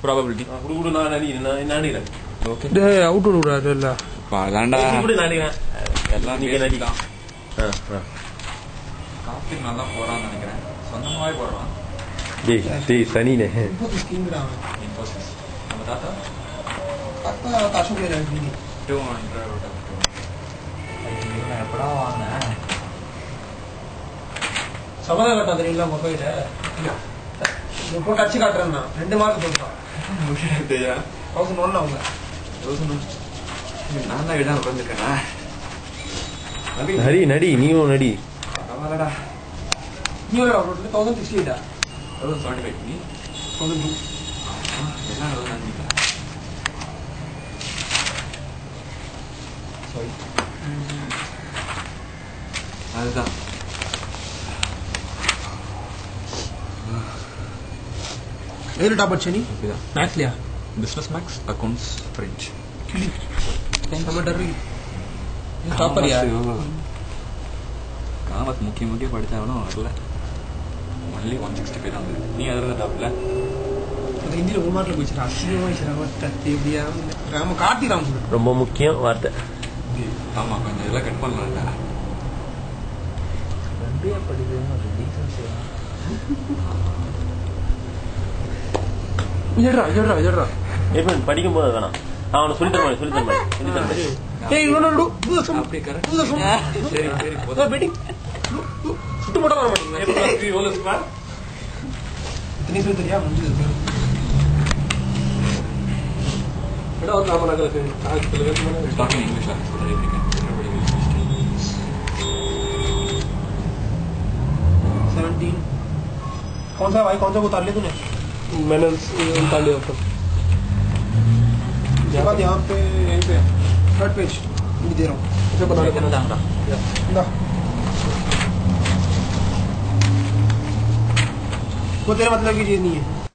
Probability குடு குடு நான் நினைக்கிறேன். ஓகே அவுட் விடுறாரு இல்ல அதான்டா குடு நினைக்கிறேன். எல்லாம் நீங்க நடி. தான். கார்த்திக் நல்லா போறான்னு நினைக்கிறேன். சொந்தமாவே போடுறான். டேய் சனினே. இன்ஃபோசிஸ் நம்ம தாத்தா அசோக் லேலண்ட் 200 எப்படா வாங்கினேன் சபதா கட்டா தெரியல மொபைல போட்டு அடிச்சு காட்டுறேன். 2 மார்க் போட்டான் 1001 அவங்க நான் தான் விடாம உட்காந்துருக்கேன். நடி நடி நீயும் நடி. பரவாயில்லடா. நீ எவ்வளோ 1068 75 நீ 1002 எல்லாம் நினைக்கிறேன். அதுதான் எதில் டாப் அடிச்ச நீ மேக்ஸ்லையா? பிஸ்னஸ் மேக்ஸ் அக்கௌண்ட்ஸ் ஃப்ரெஞ்ச் டாப்பரியா? காமத் முக்கிய படித்தாலும் வரல. ஒன்லி 165 தான் வந்து. நீ அதில் டாப்ல அது ஹிந்தியில் 1 மார்க்கில் போயிடுச்சு. அசிங்கமாக எப்படியா ராம கார்த்தி ராம் சொல்லு. ரொம்ப முக்கியம் வார்த்தை. ஆமாம் கொஞ்சம் இதெல்லாம் கட் பண்ணலாம்டா. படிக்கும் போது வேணாம். அவனை சொல்லி தரமாடி அப்படி கரெக்ட். சுட்டு போட வர மாட்டேங்க. இத்தனை பேர் தெரியா முடிஞ்சது டாக்கிங் இங்கிலீஷ்ல சொல்லியிருக்கேன். 17 कौन सा भाई कौन सा उतार लिया तूने? मैंने उतार लिया ऊपर जगह यहाँ पे यहीं पे थर्ड पेज नहीं दे रहा हूँ इसे बना ना वो तेरा मतलब की चीज नहीं है.